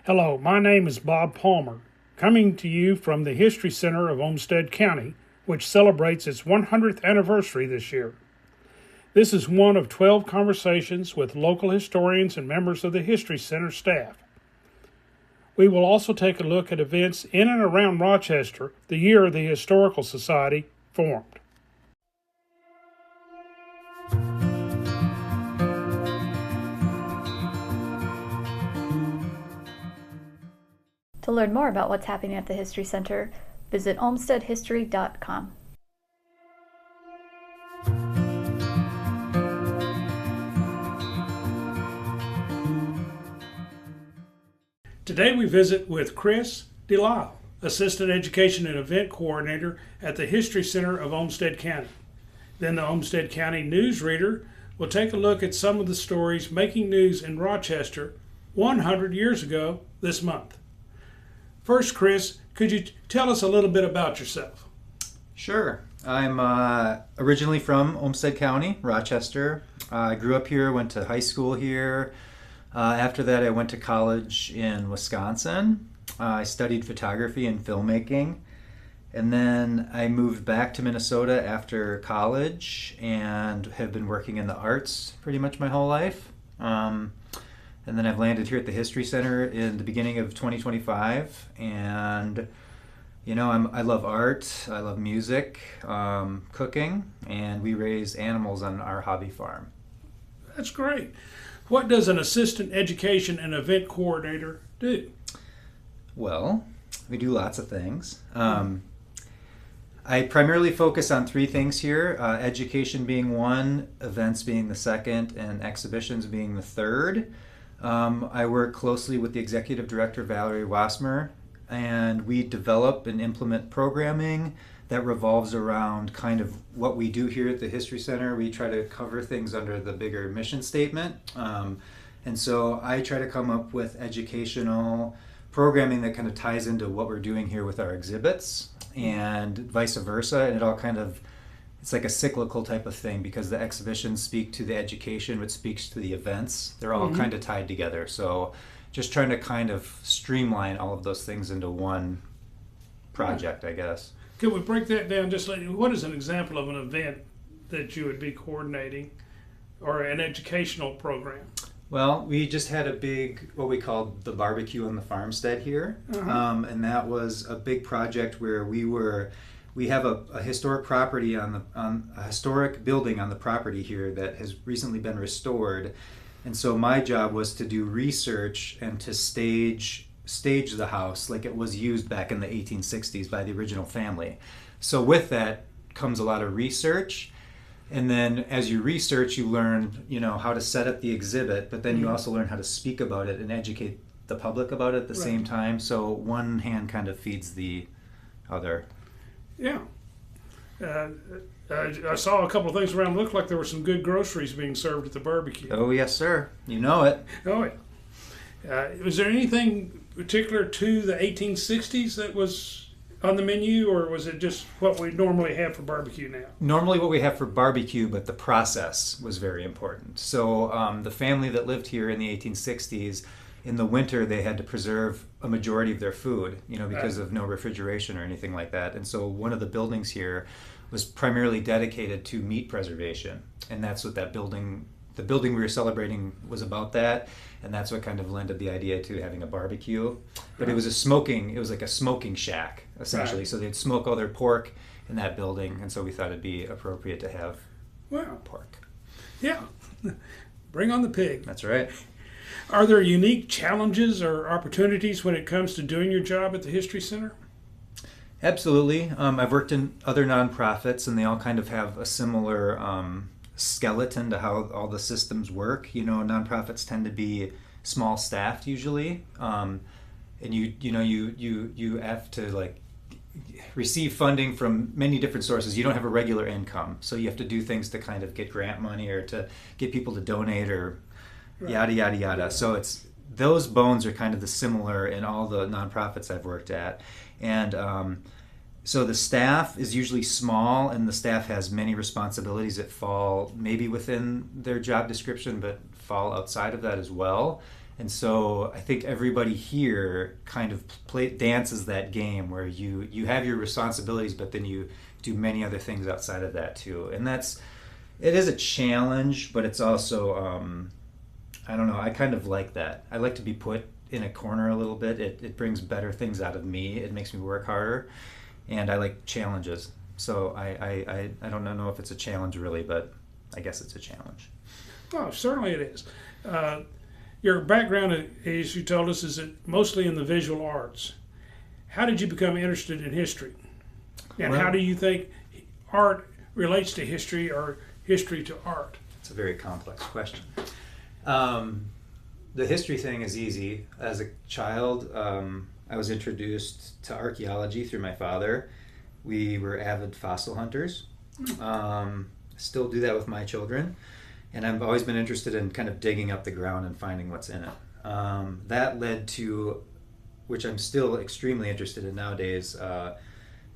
Hello, my name is Bob Palmer, coming to you from the History Center of Olmsted County, which celebrates its 100th anniversary this year. This is one of 12 conversations with local historians and members of the History Center staff. We will also take a look at events in and around Rochester the year the Historical Society formed. To learn more about what's happening at the History Center, visit olmstedhistory.com. Today we visit with Chris Delisle, Assistant Education and Event Coordinator at the History Center of Olmsted County. Then the Olmsted County Newsreader will take a look at some of the stories making news in Rochester 100 years ago this month. First, Chris, could you tell us a little bit about yourself? Sure. I'm originally from Olmsted County, Rochester. I grew up here, went to high school here. After that, I went to college in Wisconsin. I studied photography and filmmaking. And then I moved back to Minnesota after college and have been working in the arts pretty much my whole life. And then I've landed here at the History Center in the beginning of 2025. And, I love art, I love music, cooking, and we raise animals on our hobby farm. That's great. What does an Assistant Education and Event Coordinator do? Well, we do lots of things. I primarily focus on three things here, education being one, events being the second, and exhibitions being the third. I work closely with the Executive Director, Valerie Wassmer, and we develop and implement programming that revolves around kind of what we do here at the History Center. We try to cover things under the bigger mission statement. And so I try to come up with educational programming that kind of ties into what we're doing here with our exhibits and vice versa. And it all kind of, it's like a cyclical type of thing because the exhibitions speak to the education, which speaks to the events. They're all kind of tied together. So just trying to kind of streamline all of those things into one project, I guess. Could we break that down just what is an example of an event that you would be coordinating or an educational program? Well, we just had a big, what we called the barbecue on the farmstead here. And that was a big project where we have a historic property on a historic building on the property here that has recently been restored. And so my job was to do research and to stage the house like it was used back in the 1860s by the original family. So with that comes a lot of research. And then as you research, you learn, how to set up the exhibit, but then you also learn how to speak about it and educate the public about it at the same time. So one hand kind of feeds the other. Yeah. I saw a couple of things around. It looked like there were some good groceries being served at the barbecue. Oh, yes, sir. You know it. Oh, yeah. Was there anything particular to the 1860s that was on the menu, or was it just what we normally have for barbecue now? Normally what we have for barbecue, but the process was very important. So the family that lived here in the 1860s, in the winter they had to preserve a majority of their food, because of no refrigeration or anything like that. And so one of the buildings here was primarily dedicated to meat preservation. And that's what the building we were celebrating was about that. And that's what kind of lended the idea to having a barbecue. But it was like a smoking shack, essentially. Right. So they'd smoke all their pork in that building. And so we thought it'd be appropriate to have pork. Yeah. Bring on the pig. That's right. Are there unique challenges or opportunities when it comes to doing your job at the History Center? Absolutely. I've worked in other nonprofits, and they all kind of have a similar skeleton to how all the systems work. Nonprofits tend to be small staffed usually, and you have to receive funding from many different sources. You don't have a regular income, so you have to do things to kind of get grant money or to get people to donate or yada yada yada. So those bones are kind of the similar in all the nonprofits I've worked at, and So the staff is usually small, and the staff has many responsibilities that fall maybe within their job description, but fall outside of that as well. And so I think everybody here kind of dances that game where you have your responsibilities, but then you do many other things outside of that too. And it is a challenge, but it's also, I don't know, I kind of like that. I like to be put in a corner a little bit. It brings better things out of me. It makes me work harder, and I like challenges. So I don't know if it's a challenge really, but I guess it's a challenge. Oh, certainly it is. Your background, as you told us, is mostly in the visual arts. How did you become interested in history? And how do you think art relates to history or history to art? It's a very complex question. The history thing is easy. As a child, I was introduced to archaeology through my father. We were avid fossil hunters. Still do that with my children. And I've always been interested in kind of digging up the ground and finding what's in it. That led to, which I'm still extremely interested in nowadays,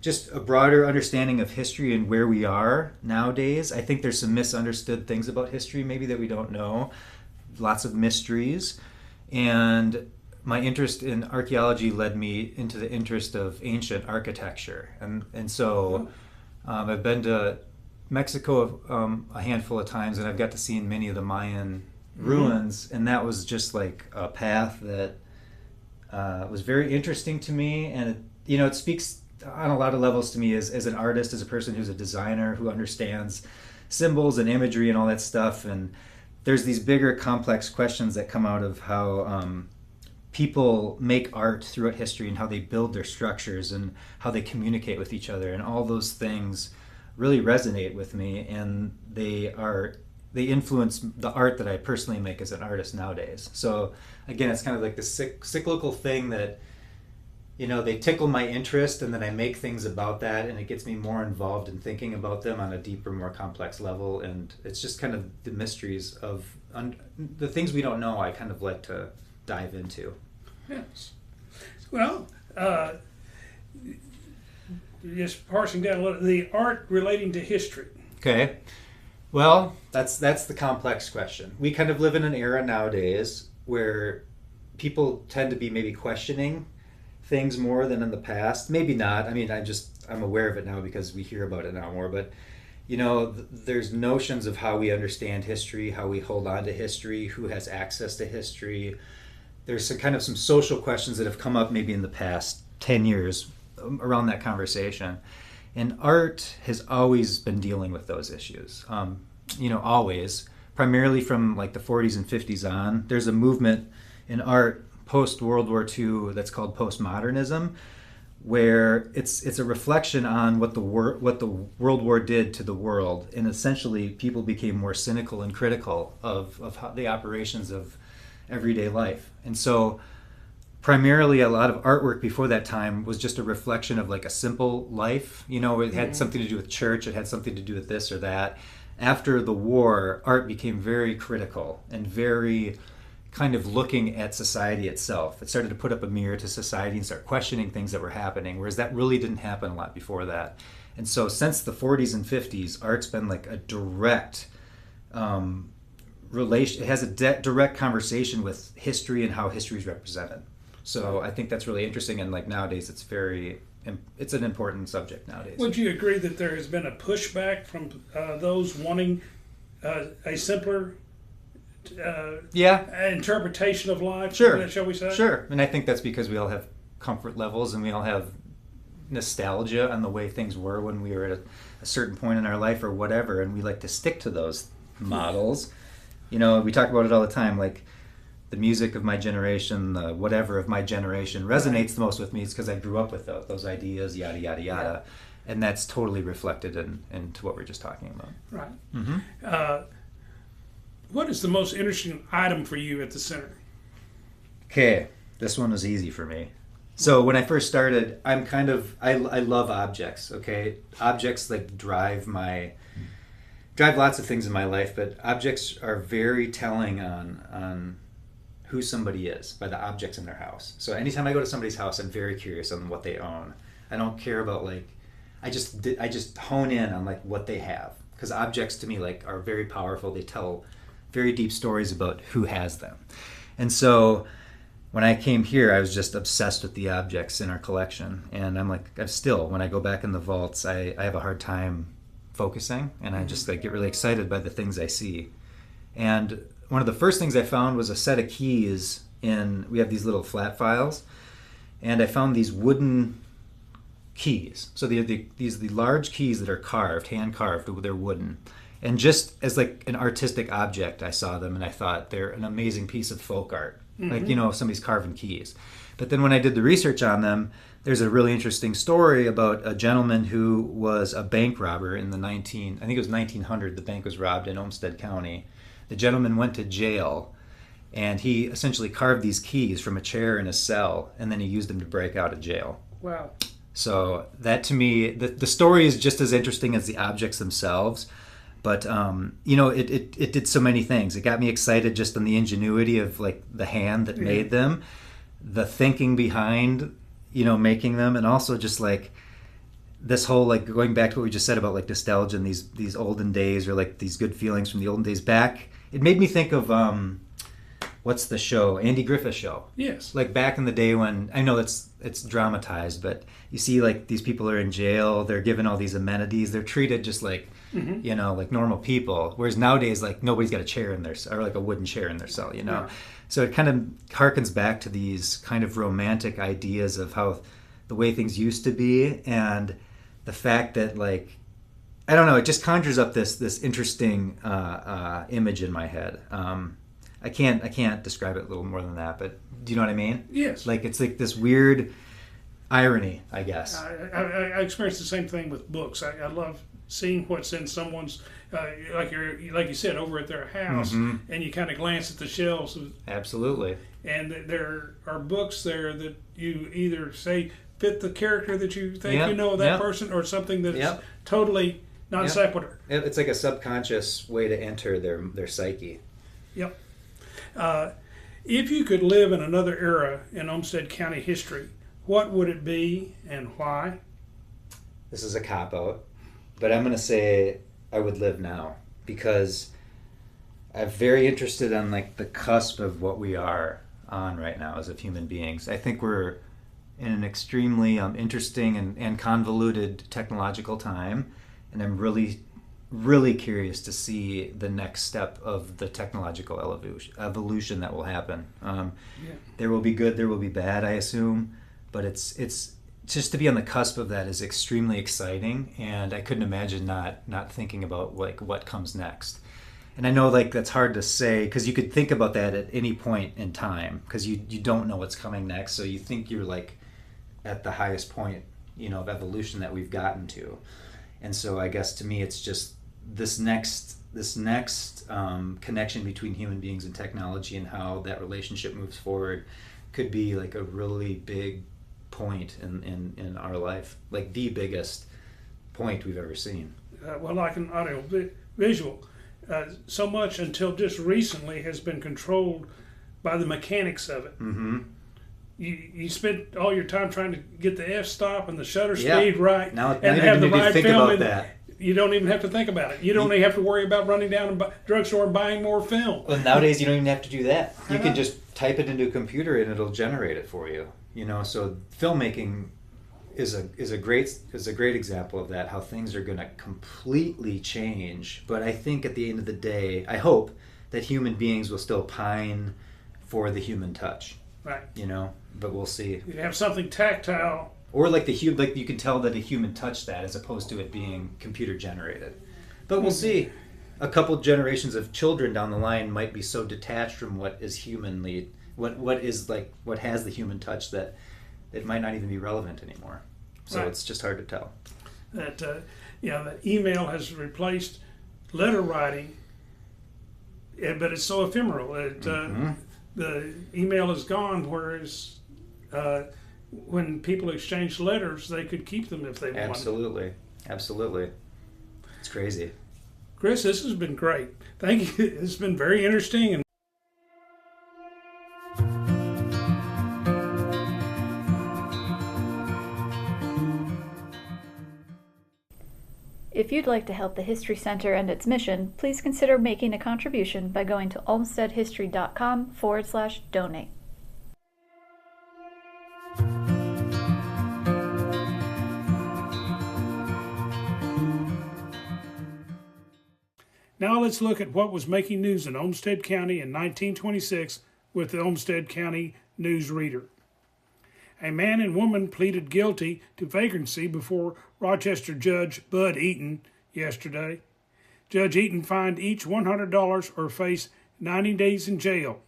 just a broader understanding of history and where we are nowadays. I think there's some misunderstood things about history maybe that we don't know. Lots of mysteries. And my interest in archaeology led me into the interest of ancient architecture. And so I've been to Mexico a handful of times, and I've got to see many of the Mayan ruins, and that was just like a path that was very interesting to me, and it speaks on a lot of levels to me as an artist, as a person who's a designer who understands symbols and imagery and all that stuff. And there's these bigger complex questions that come out of how people make art throughout history and how they build their structures and how they communicate with each other, and all those things really resonate with me, and they influence the art that I personally make as an artist nowadays. So again, it's kind of like the cyclical thing that they tickle my interest, and then I make things about that, and it gets me more involved in thinking about them on a deeper, more complex level. And it's just kind of the mysteries of the things we don't know. I kind of like to dive into. Yes. Well, just parsing down a little, the art relating to history. Okay. Well, that's the complex question. We kind of live in an era nowadays where people tend to be maybe questioning things more than in the past. Maybe not. I mean, I'm aware of it now because we hear about it now more. But, there's notions of how we understand history, how we hold on to history, who has access to history. There's some social questions that have come up maybe in the past 10 years around that conversation. And art has always been dealing with those issues. Always. Primarily from like the 40s and 50s on. There's a movement in art post-World War II that's called postmodernism, where it's a reflection on what the World War did to the world. And essentially people became more cynical and critical of how the operations of everyday life. And so primarily a lot of artwork before that time was just a reflection of like a simple life. It had something to do with church, it had something to do with this or that. After the war, art became very critical and very kind of looking at society itself. It started to put up a mirror to society and start questioning things that were happening, whereas that really didn't happen a lot before that. And so since the 40s and 50s, art's been like a direct relation. It has a direct conversation with history and how history is represented. So I think that's really interesting, and like nowadays it's an important subject nowadays. Would you agree that there has been a pushback from those wanting a simpler interpretation of life? Sure. Shall we say? Sure. And I think that's because we all have comfort levels and we all have nostalgia on the way things were when we were at a certain point in our life or whatever, and we like to stick to those models. We talk about it all the time, like the music of my generation, the whatever of my generation resonates the most with me. It's because I grew up with those ideas, yada, yada, yada. Yeah. And that's totally reflected into what we're just talking about. Right. Mm-hmm. What is the most interesting item for you at the center? Okay, this one was easy for me. So when I first started, I love objects, okay? Objects like drive lots of things in my life, but objects are very telling on who somebody is by the objects in their house. So anytime I go to somebody's house, I'm very curious on what they own. I don't care about I just hone in on like what they have, because objects to me like are very powerful. They tell very deep stories about who has them. And so when I came here, I was just obsessed with the objects in our collection. And I'm like, when I go back in the vaults, I have a hard time focusing, and I just like get really excited by the things I see. And one of the first things I found was a set of keys we have these little flat files, and I found these wooden keys. So these are the large keys that are carved, hand carved, they're wooden. And just as like an artistic object, I saw them and I thought they're an amazing piece of folk art. Like, somebody's carving keys. But then when I did the research on them, there's a really interesting story about a gentleman who was a bank robber in I think it was 1900, the bank was robbed in Olmsted County. The gentleman went to jail, and he essentially carved these keys from a chair in a cell, and then he used them to break out of jail. Wow. So that, to me, the story is just as interesting as the objects themselves. But, it did so many things. It got me excited just on the ingenuity of, like, the hand that made them, the thinking behind, making them, and also just, like, this whole, like, going back to what we just said about, like, nostalgia and these olden days, or, like, these good feelings from the olden days back. It made me think of, what's the show? Andy Griffith Show. Yes. Like, back in the day when, I know it's dramatized, but you see, like, these people are in jail, they're given all these amenities, they're treated just like, like normal people. Whereas nowadays, like, nobody's got a chair in their, or like a wooden chair in their cell, Yeah. So it kind of harkens back to these kind of romantic ideas of how the way things used to be, and the fact that, like, I don't know, it just conjures up this interesting image in my head. I can't describe it a little more than that, but do you know what I mean? Yes. Like, it's like this weird irony, I guess. I experience the same thing with books. I love seeing what's in someone's, like you said, over at their house, and you kind of glance at the shelves. Absolutely. And there are books there that you either say fit the character that you think of that person, or something that's totally non sequitur. It's like a subconscious way to enter their psyche. Yep. If you could live in another era in Olmsted County history, what would it be and why? This is a cop-out, but I'm going to say I would live now, because I'm very interested on, like, the cusp of what we are on right now as of human beings. I think we're in an extremely interesting and convoluted technological time, and I'm really curious to see the next step of the technological evolution that will happen. There will be good, there will be bad, I assume, but it's just to be on the cusp of that is extremely exciting, and I couldn't imagine not thinking about, like, what comes next. And I know, like, that's hard to say, because you could think about that at any point in time, because you don't know what's coming next, so you think you're, like, at the highest point, of evolution that we've gotten to. And so I guess to me it's just this next connection between human beings and technology, and how that relationship moves forward could be, like, a really big point in our life, like the biggest point we've ever seen. Well, like an audio visual, so much until just recently has been controlled by the mechanics of it. You spend all your time trying to get the f-stop and the shutter speed right, now and have the right think film. About that. You don't even have to think about it. You don't even have to worry about running down to drugstore and buying more film. Well, nowadays you don't even have to do that. You can just type it into a computer and it'll generate it for you. So filmmaking is a great example of that. How things are going to completely change. But I think at the end of the day, I hope that human beings will still pine for the human touch. Right. But we'll see. You have something tactile. Or like like you can tell that a human touched that, as opposed to it being computer generated. But we'll see. A couple generations of children down the line might be so detached from what is humanly, what has the human touch, that it might not even be relevant anymore. So It's just hard to tell. That that email has replaced letter writing, but it's so ephemeral. The email is gone, whereas when people exchange letters, they could keep them if they wanted. Absolutely. It's crazy. Chris, this has been great. Thank you. It's been very interesting. If you'd like to help the History Center and its mission, please consider making a contribution by going to olmstedhistory.com/donate. Now let's look at what was making news in Olmsted County in 1926 with the Olmsted County News Reader. A man and woman pleaded guilty to vagrancy before Rochester Judge Bud Eaton yesterday. Judge Eaton fined each $100 or face 90 days in jail,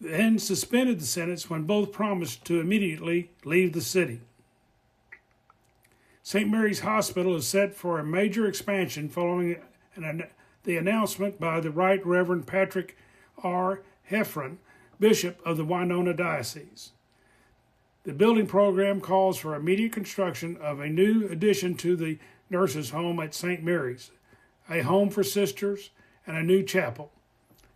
then suspended the sentence when both promised to immediately leave the city. St. Mary's Hospital is set for a major expansion following the announcement by the Right Reverend Patrick R. Heffron, Bishop of the Winona Diocese. The building program calls for immediate construction of a new addition to the nurses' home at St. Mary's, a home for sisters, and a new chapel.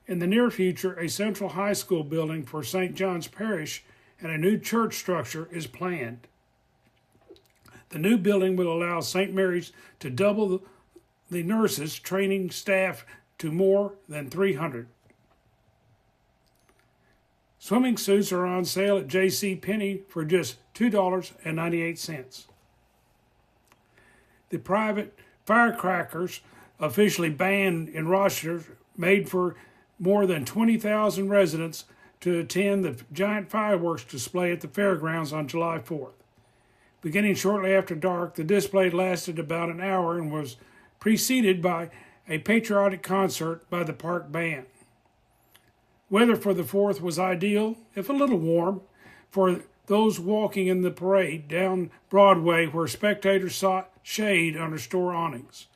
In the near future, a central high school building for St. John's Parish and a new church structure is planned. The new building will allow St. Mary's to double the nurses' training staff to more than 300. Swimming suits are on sale at J.C. Penney for just $2.98. The private firecrackers officially banned in Rochester made for more than 20,000 residents to attend the giant fireworks display at the fairgrounds on July 4th. Beginning shortly after dark, the display lasted about an hour and was preceded by a patriotic concert by the park band. Weather for the 4th was ideal, if a little warm, for those walking in the parade down Broadway where spectators sought shade under store awnings.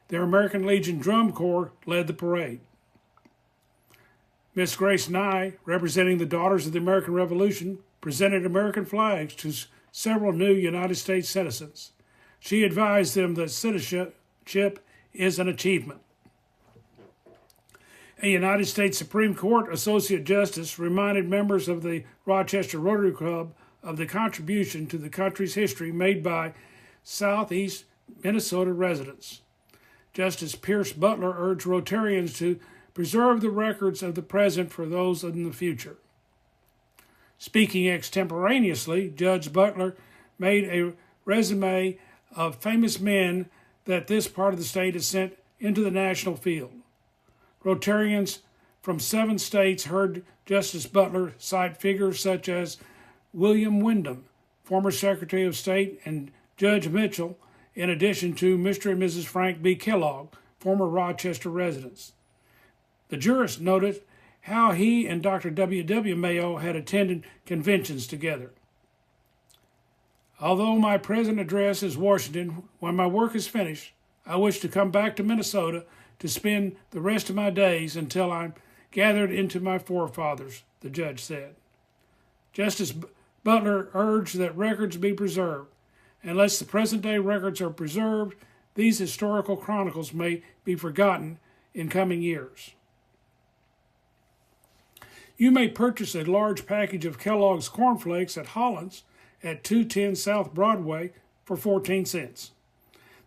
Their American Legion Drum Corps led the parade. Miss Grace Nye, representing the Daughters of the American Revolution, presented American flags to several new United States citizens. She advised them that citizenship is an achievement. A United States Supreme Court Associate Justice reminded members of the Rochester Rotary Club of the contribution to the country's history made by Southeast Minnesota residents. Justice Pierce Butler urged Rotarians to preserve the records of the present for those in the future. Speaking extemporaneously, Judge Butler made a resume of famous men that this part of the state has sent into the national field. Rotarians from 7 states heard Justice Butler cite figures such as William Wyndham, former Secretary of State, and Judge Mitchell, in addition to Mr. and Mrs. Frank B. Kellogg, former Rochester residents. The jurist noted how he and Dr. W. W. Mayo had attended conventions together. Although my present address is Washington, when my work is finished, I wish to come back to Minnesota to spend the rest of my days until I'm gathered into my forefathers, the judge said. Justice Butler urged that records be preserved. Unless the present-day records are preserved, these historical chronicles may be forgotten in coming years. You may purchase a large package of Kellogg's Corn Flakes at Holland's at 210 South Broadway for 14 cents.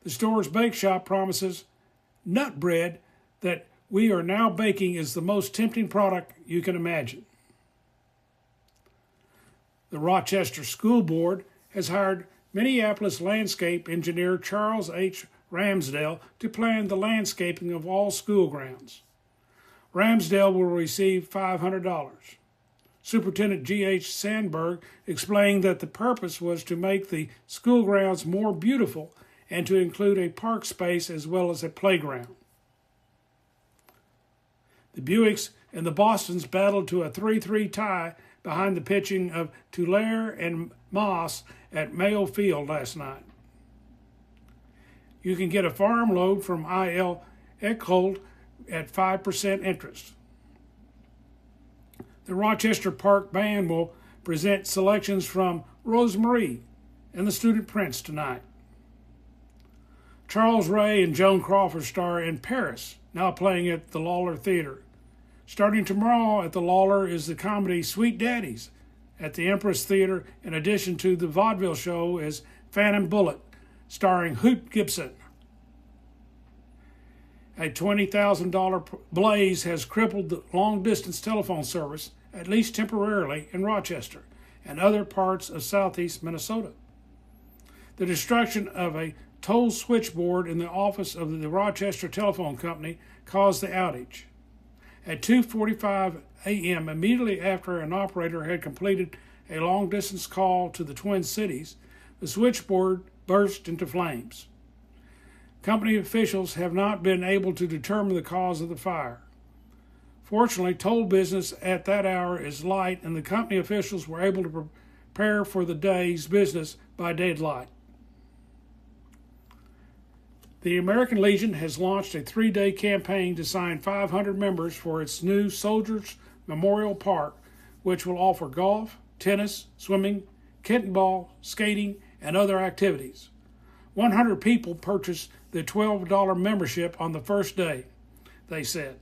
The store's bake shop promises nut bread that we are now baking is the most tempting product you can imagine. The Rochester School Board has hired Minneapolis landscape engineer Charles H. Ramsdale to plan the landscaping of all school grounds. Ramsdale will receive $500. Superintendent G.H. Sandberg explained that the purpose was to make the school grounds more beautiful and to include a park space as well as a playground. The Buicks and the Bostons battled to a 3-3 tie behind the pitching of Tulare and Moss at Mayo Field last night. You can get a farm load from I.L. Eckhold at 5% interest. The Rochester Park Band will present selections from Rosemarie and the Student Prince tonight. Charles Ray and Joan Crawford star in Paris, now playing at the Lawler Theater. Starting tomorrow at the Lawler is the comedy Sweet Daddies. At the Empress Theater, in addition to the vaudeville show, is Phantom Bullet, starring Hoot Gibson. A $20,000 blaze has crippled the long-distance telephone service, at least temporarily, in Rochester and other parts of southeast Minnesota. The destruction of a toll switchboard in the office of the Rochester Telephone Company caused the outage. At 2:45 a.m., immediately after an operator had completed a long-distance call to the Twin Cities, the switchboard burst into flames. Company officials have not been able to determine the cause of the fire. Fortunately, toll business at that hour is light, and the company officials were able to prepare for the day's business by daylight. The American Legion has launched a 3-day campaign to sign 500 members for its new Soldiers Memorial Park, which will offer golf, tennis, swimming, kickball, skating, and other activities. 100 people purchased the $12 membership on the first day, they said.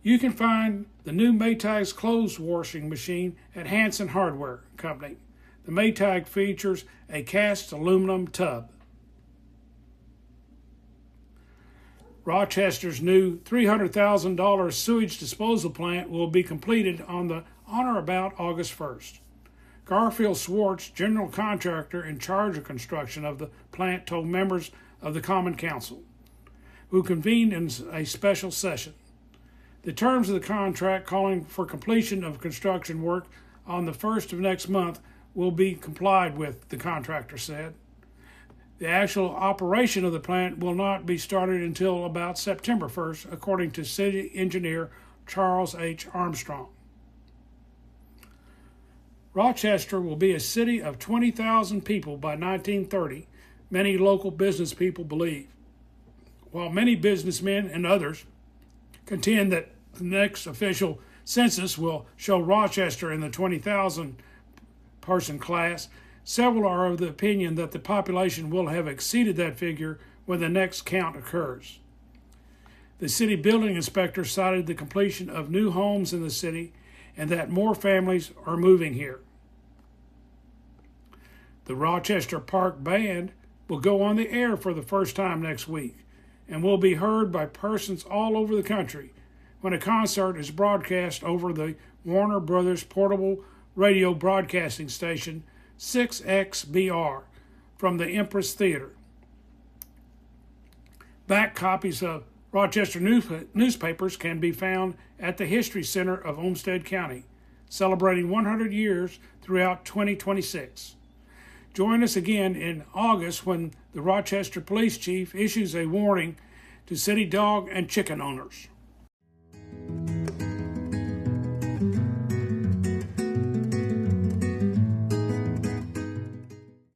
You can find the new Maytag's clothes washing machine at Hanson Hardware Company. The Maytag features a cast aluminum tub. Rochester's new $300,000 sewage disposal plant will be completed on or about August 1st. Garfield Swartz, general contractor in charge of construction of the plant, told members of the Common Council, who convened in a special session. The terms of the contract calling for completion of construction work on the 1st of next month will be complied with, the contractor said. The actual operation of the plant will not be started until about September 1st, according to city engineer Charles H. Armstrong. Rochester will be a city of 20,000 people by 1930, many local business people believe, while many businessmen and others contend that the next official census will show Rochester in the 20,000 person class. Several are of the opinion that the population will have exceeded that figure when the next count occurs. The city building inspector cited the completion of new homes in the city and that more families are moving here. The Rochester Park Band will go on the air for the first time next week and will be heard by persons all over the country when a concert is broadcast over the Warner Brothers portable radio broadcasting station 6XBR from the Empress Theater. Back copies of Rochester newspapers can be found at the History Center of Olmsted County, celebrating 100 years throughout 2026. Join us again in August when the Rochester Police Chief issues a warning to city dog and chicken owners.